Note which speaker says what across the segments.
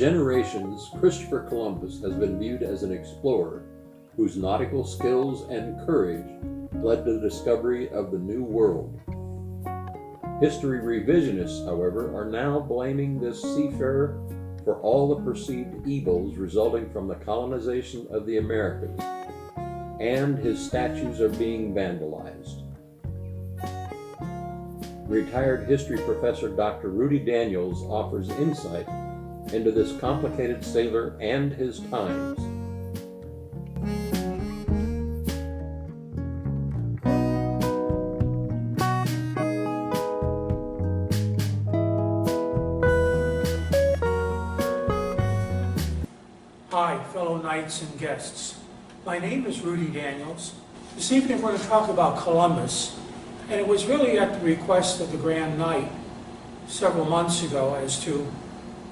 Speaker 1: generations, Christopher Columbus has been viewed as an explorer whose nautical skills and courage led to the discovery of the New World. History revisionists, however, are now blaming this seafarer for all the perceived evils resulting from the colonization of the Americas, and his statues are being vandalized. Retired history professor Dr. Rudy Daniels offers insight into this complicated sailor and his times.
Speaker 2: Hi, fellow knights and guests. My name is Rudy Daniels. This evening we're going to talk about Columbus, and it was really at the request of the Grand Knight several months ago as to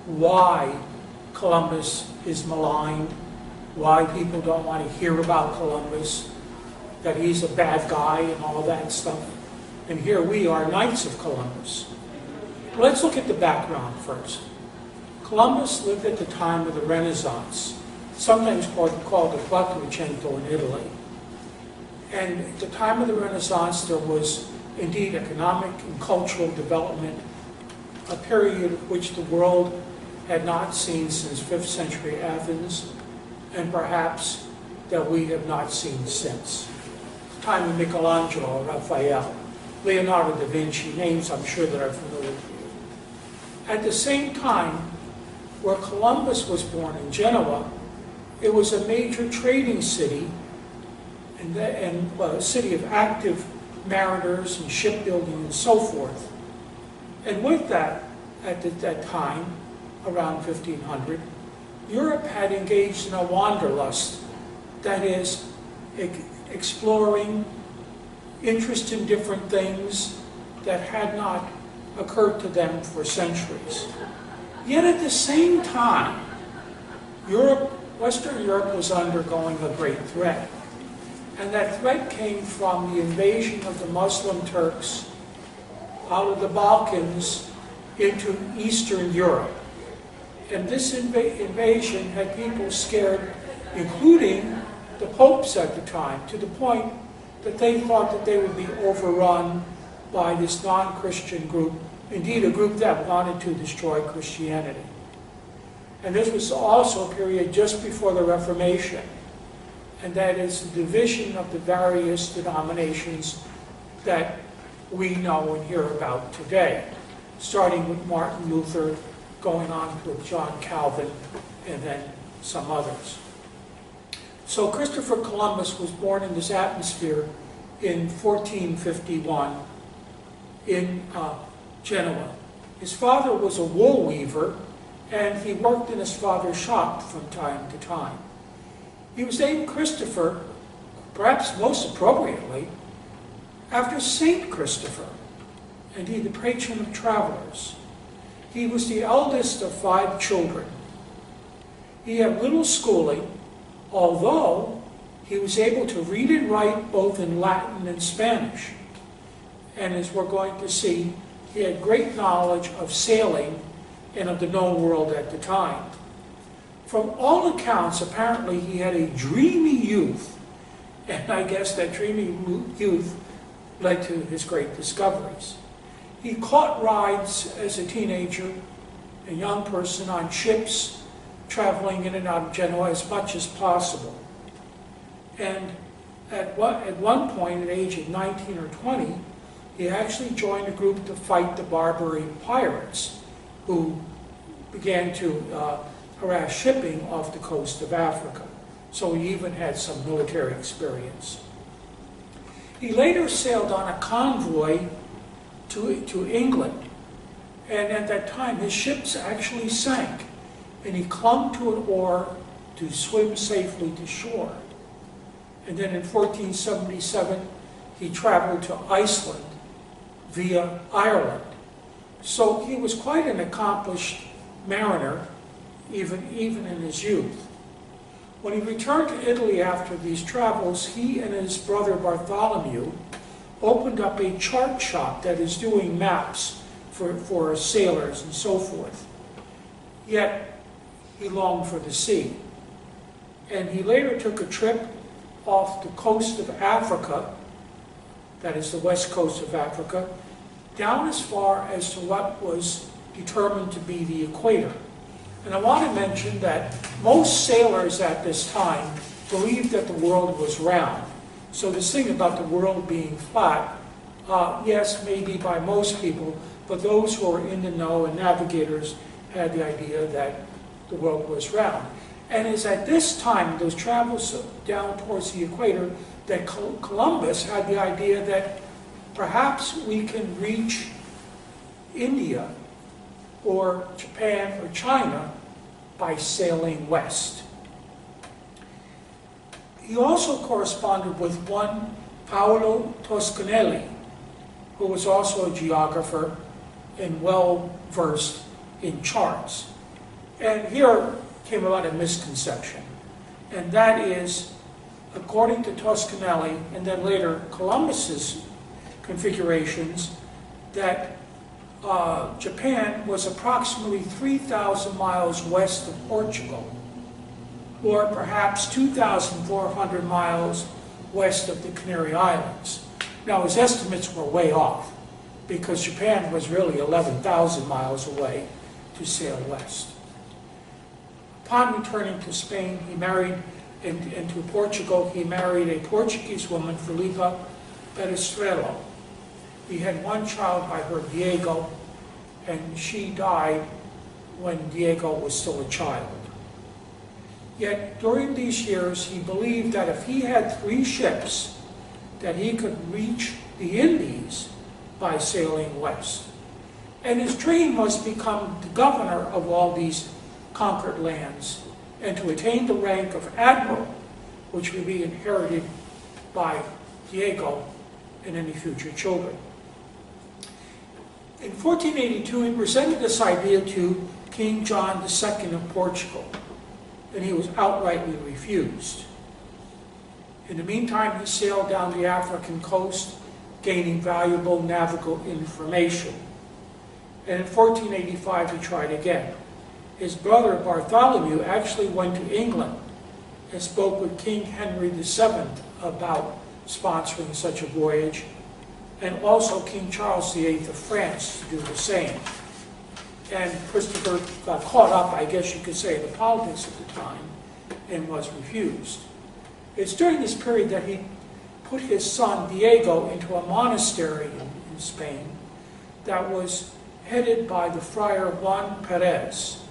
Speaker 2: why Columbus is maligned, why people don't want to hear about Columbus, that he's a bad guy and all that stuff. And here we are, Knights of Columbus. Let's look at the background first. Columbus lived at the time of the Renaissance, sometimes called the Quattrocento in Italy. And at the time of the Renaissance, there was indeed economic and cultural development, a period which the world had not seen since 5th century Athens, and perhaps that we have not seen since. The time of Michelangelo, Raphael, Leonardo da Vinci, names I'm sure that are familiar to you. At the same time, where Columbus was born in Genoa, it was a major trading city and a city of active mariners and shipbuilding and so forth. And with that, at that time, around 1500, Europe had engaged in a wanderlust, that is, exploring, interest in different things that had not occurred to them for centuries. Yet at the same time, Western Europe was undergoing a great threat. And that threat came from the invasion of the Muslim Turks out of the Balkans into Eastern Europe. And this invasion had people scared, including the popes at the time, to the point that they thought that they would be overrun by this non-Christian group, indeed a group that wanted to destroy Christianity. And this was also a period just before the Reformation, and that is the division of the various denominations that we know and hear about today, starting with Martin Luther, going on with John Calvin, and then some others. So Christopher Columbus was born in this atmosphere in 1451 in Genoa. His father was a wool weaver, and he worked in his father's shop from time to time. He was named Christopher, perhaps most appropriately, after Saint Christopher, indeed the patron of travelers. He was the eldest of 5 children. He had little schooling, although he was able to read and write both in Latin and Spanish. And as we're going to see, he had great knowledge of sailing and of the known world at the time. From all accounts, apparently he had a dreamy youth, and I guess that dreamy youth led to his great discoveries. He caught rides as a teenager, a young person, on ships traveling in and out of Genoa as much as possible. And at one point, at the age of 19 or 20, he actually joined a group to fight the Barbary pirates who began to harass shipping off the coast of Africa. So he even had some military experience. He later sailed on a convoy to England, and at that time his ships actually sank, and he clung to an oar to swim safely to shore. And then in 1477 he traveled to Iceland via Ireland. So he was quite an accomplished mariner, even in his youth. When he returned to Italy after these travels, he and his brother Bartholomew opened up a chart shop that is doing maps for sailors and so forth. Yet he longed for the sea. And he later took a trip off the coast of Africa, that is the west coast of Africa, down as far as to what was determined to be the equator. And I want to mention that most sailors at this time believed that the world was round. So this thing about the world being flat, yes, maybe by most people, but those who were in the know and navigators had the idea that the world was round. And it's at this time, those travels down towards the equator, that Columbus had the idea that perhaps we can reach India or Japan or China by sailing west. He also corresponded with one Paolo Toscanelli, who was also a geographer and well-versed in charts. And here came about a misconception, and that is, according to Toscanelli, and then later Columbus's configurations, that Japan was approximately 3,000 miles west of Portugal, or perhaps 2,400 miles west of the Canary Islands. Now, his estimates were way off, because Japan was really 11,000 miles away to sail west. Upon returning to Spain, he married, and to Portugal, he married a Portuguese woman, Filipa Perestrello. He had one child by her, Diego, and she died when Diego was still a child. Yet during these years, he believed that if he had 3 ships, that he could reach the Indies by sailing west. And his dream was to become the governor of all these conquered lands and to attain the rank of admiral, which would be inherited by Diego and any future children. In 1482, he presented this idea to King John II of Portugal, and he was outrightly refused. In the meantime, he sailed down the African coast, gaining valuable nautical information. And in 1485, he tried again. His brother Bartholomew actually went to England and spoke with King Henry VII about sponsoring such a voyage, and also King Charles VIII of France to do the same. And Christopher got caught up, I guess you could say, in the politics at the time and was refused. It's during this period that he put his son Diego into a monastery in Spain that was headed by the friar Juan Perez,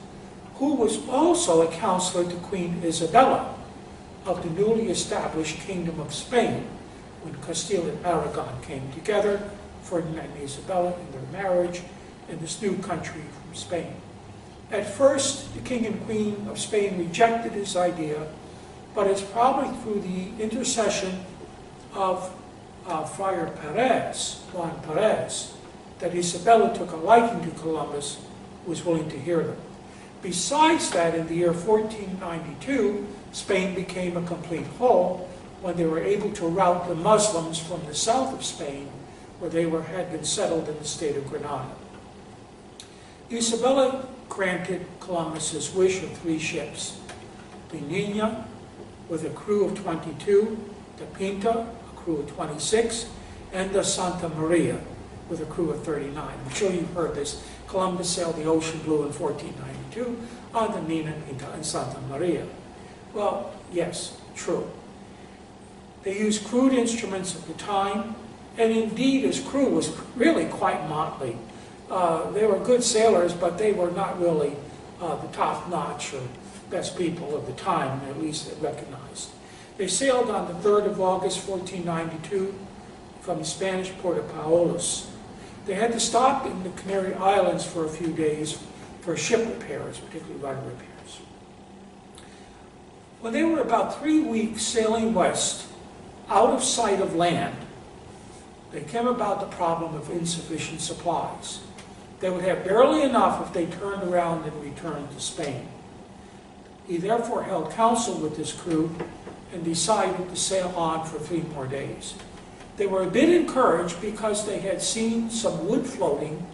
Speaker 2: who was also a counselor to Queen Isabella of the newly established Kingdom of Spain when Castile and Aragon came together, Ferdinand and Isabella in their marriage, in this new country from Spain. At first, the King and Queen of Spain rejected his idea, but it's probably through the intercession of Friar Perez, Juan Perez, that Isabella took a liking to Columbus, was willing to hear them. Besides that, in the year 1492, Spain became a complete whole when they were able to rout the Muslims from the south of Spain, where they had been settled in the state of Granada. Isabella granted Columbus's wish of 3 ships: the Niña, with a crew of 22, the Pinta, a crew of 26, and the Santa Maria, with a crew of 39. I'm sure you've heard this. Columbus sailed the Ocean Blue in 1492 on the Nina, Pinta, and Santa Maria. Well, yes, true. They used crude instruments of the time, and indeed his crew was really quite motley. They were good sailors, but they were not really the top-notch or best people of the time, at least recognized. They sailed on the 3rd of August, 1492, from the Spanish port of Paolos. They had to stop in the Canary Islands for a few days for ship repairs, particularly rudder repairs. When they were about 3 weeks sailing west, out of sight of land, they came about the problem of insufficient supplies. They would have barely enough if they turned around and returned to Spain. He therefore held council with his crew and decided to sail on for 3 more days. They were a bit encouraged because they had seen some wood floating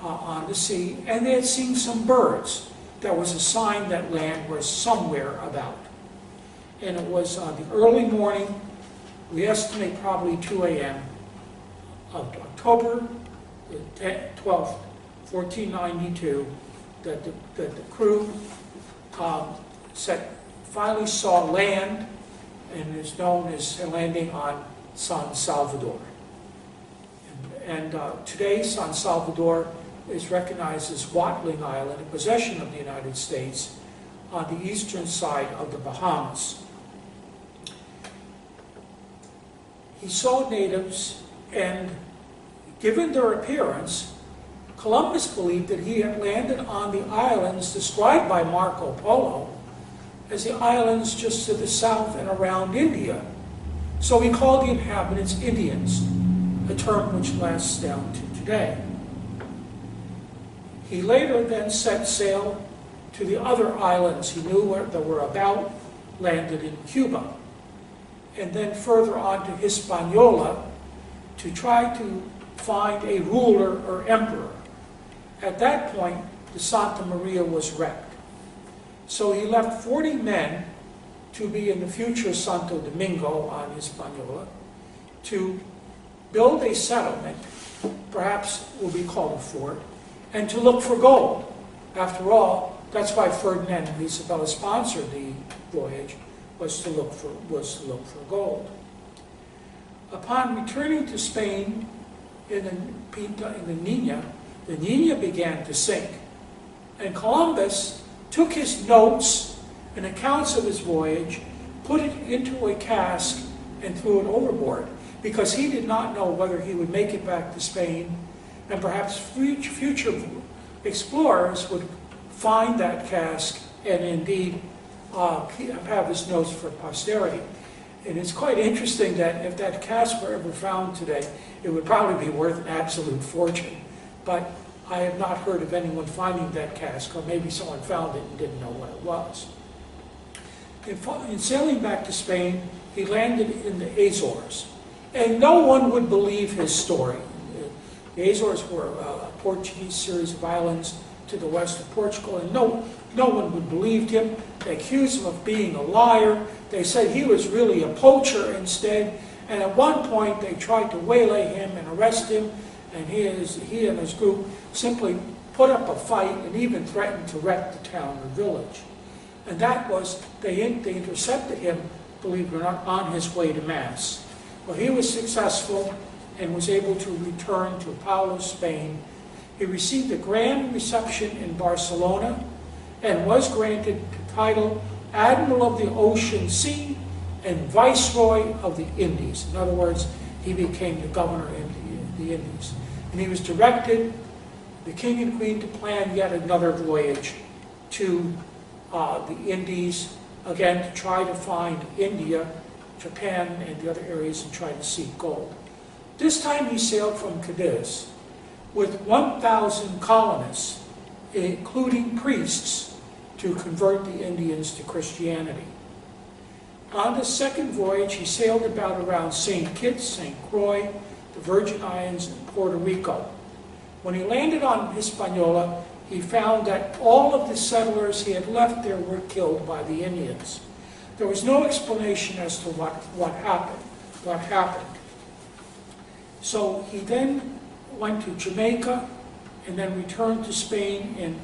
Speaker 2: on the sea, and they had seen some birds. there was a sign that land was somewhere about. And it was on the early morning, we estimate probably 2 a.m. of October the 12th, 1492, that the crew finally saw land, and is known as landing on San Salvador. And today, San Salvador is recognized as Watling Island, a possession of the United States, on the eastern side of the Bahamas. He saw natives, and given their appearance, Columbus believed that he had landed on the islands described by Marco Polo as the islands just to the south and around India. So he called the inhabitants Indians, a term which lasts down to today. He later then set sail to the other islands he knew where they were about, landed in Cuba, and then further on to Hispaniola to try to find a ruler or emperor. At that point, the Santa Maria was wrecked. So he left 40 men to be in the future Santo Domingo on Hispaniola to build a settlement, perhaps will be called a fort, and to look for gold. After all, that's why Ferdinand and Isabella sponsored the voyage, was to look for gold. Upon returning to Spain in the Nina began to sink, and Columbus took his notes and accounts of his voyage, put it into a cask, and threw it overboard, because he did not know whether he would make it back to Spain, and perhaps future explorers would find that cask and indeed have his notes for posterity. And it's quite interesting that if that cask were ever found today, it would probably be worth an absolute fortune. But I have not heard of anyone finding that cask, or maybe someone found it and didn't know what it was. In sailing back to Spain, he landed in the Azores. And no one would believe his story. The Azores were a Portuguese series of islands to the west of Portugal, and no one would believe him. They accused him of being a liar. They said he was really a poacher instead. And at one point, they tried to waylay him and arrest him, and he and his group simply put up a fight and even threatened to wreck the town or village. And that was, they intercepted him, believe it or not, on his way to Mass. Well, he was successful and was able to return to Paulo, Spain. He received a grand reception in Barcelona and was granted the title Admiral of the Ocean Sea and Viceroy of the Indies. In other words, he became the governor in the Indies. And he was directed, the king and queen, to plan yet another voyage to the Indies, again to try to find India, Japan, and the other areas, and try to seek gold. This time he sailed from Cadiz with 1,000 colonists, including priests, to convert the Indians to Christianity. On the second voyage, he sailed around St. Kitts, St. Croix, the Virgin Islands, and Puerto Rico. When he landed on Hispaniola, he found that all of the settlers he had left there were killed by the Indians. There was no explanation as to what happened. So he then went to Jamaica and then returned to Spain in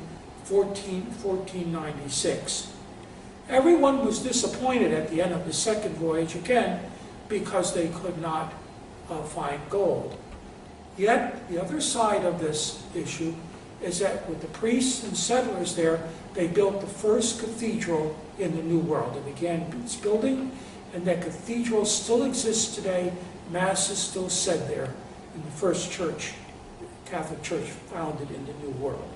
Speaker 2: 1496. Everyone was disappointed at the end of the second voyage, again, because they could not find gold. Yet, the other side of this issue is that with the priests and settlers there, they built the first cathedral in the New World. They began its building, and that cathedral still exists today. Mass is still said there in the first church, Catholic Church founded in the New World.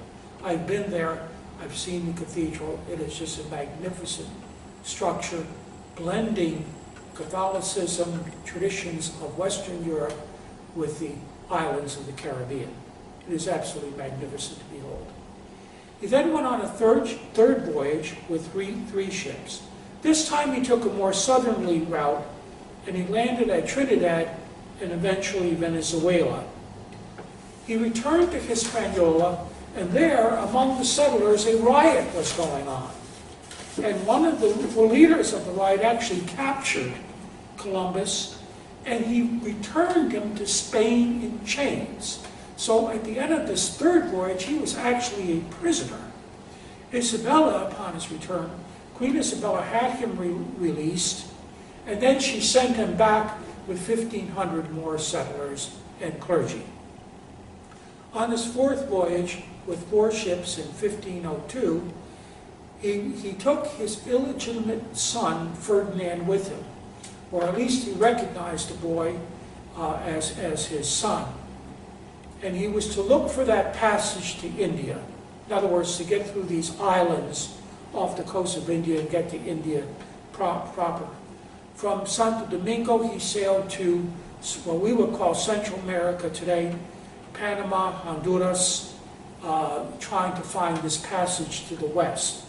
Speaker 2: I've been there. I've seen the cathedral. It is just a magnificent structure, blending Catholicism, traditions of Western Europe with the islands of the Caribbean. It is absolutely magnificent to behold. He then went on a third voyage with three ships. This time he took a more southerly route, and he landed at Trinidad and eventually Venezuela. He returned to Hispaniola And there, among the settlers, a riot was going on. And one of the leaders of the riot actually captured Columbus, and he returned him to Spain in chains. So at the end of this third voyage, he was actually a prisoner. Isabella, upon his return, Queen Isabella had him released, and then she sent him back with 1,500 more settlers and clergy. On his fourth voyage, with 4 ships in 1502, he took his illegitimate son, Ferdinand, with him, or at least he recognized the boy as his son. And he was to look for that passage to India. In other words, to get through these islands off the coast of India and get to India proper. From Santo Domingo, he sailed to what we would call Central America today, Panama, Honduras, trying to find this passage to the west.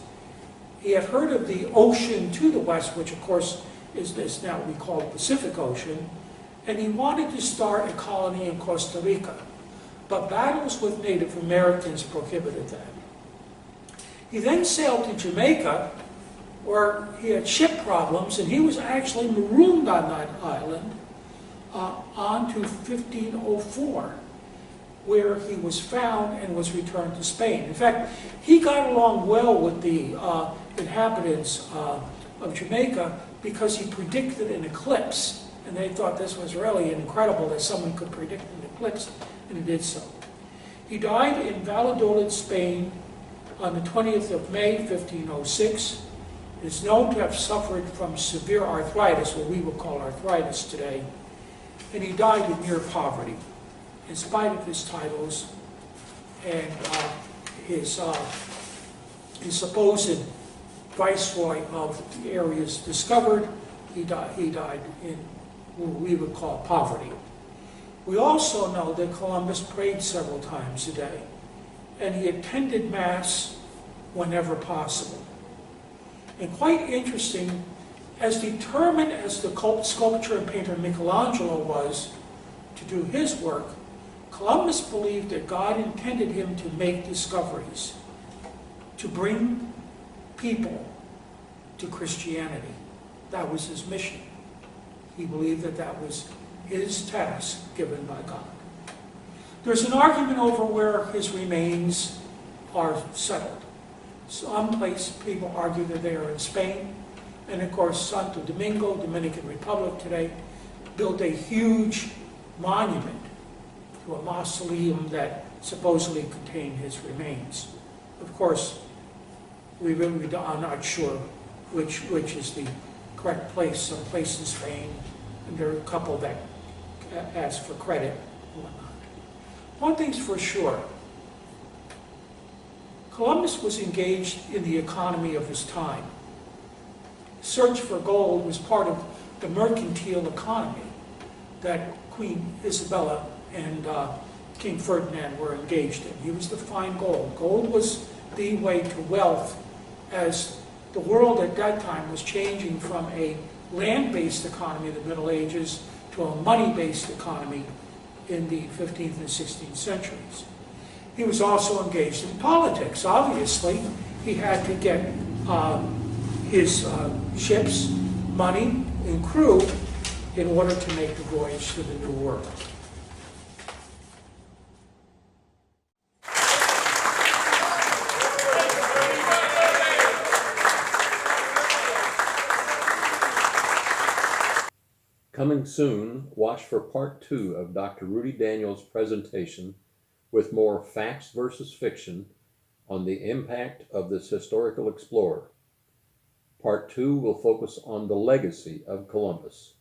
Speaker 2: He had heard of the ocean to the west, which of course is this now we call the Pacific Ocean, and he wanted to start a colony in Costa Rica. But battles with Native Americans prohibited that. He then sailed to Jamaica, where he had ship problems, and he was actually marooned on that island on to 1504, where he was found and was returned to Spain. In fact, he got along well with the inhabitants of Jamaica because he predicted an eclipse, and they thought this was really incredible that someone could predict an eclipse, and he did so. He died in Valladolid, Spain, on the 20th of May, 1506. He is known to have suffered from severe arthritis, what we would call arthritis today, and he died in near poverty, in spite of his titles and his supposed viceroy of the areas discovered. He died in what we would call poverty. We also know that Columbus prayed several times a day, and he attended Mass whenever possible. And quite interesting, as determined as the sculptor and painter Michelangelo was to do his work, Columbus believed that God intended him to make discoveries, to bring people to Christianity. That was his mission. He believed that that was his task given by God. There's an argument over where his remains are settled. Some people argue that they are in Spain, and of course Santo Domingo, Dominican Republic today, built a huge monument to a mausoleum that supposedly contained his remains. Of course, we really are not sure which is the correct place. Some place in Spain, and there are a couple that ask for credit and whatnot. One thing's for sure, Columbus was engaged in the economy of his time. Search for gold was part of the mercantile economy that Queen Isabella and King Ferdinand were engaged in. He was to find gold. Gold was the way to wealth, as the world at that time was changing from a land-based economy in the Middle Ages to a money-based economy in the 15th and 16th centuries. He was also engaged in politics. Obviously, he had to get his ships, money, and crew in order to make the voyage to the New World.
Speaker 1: Coming soon, watch for part 2 of Dr. Rudy Daniels' presentation with more facts versus fiction on the impact of this historical explorer. Part 2 will focus on the legacy of Columbus.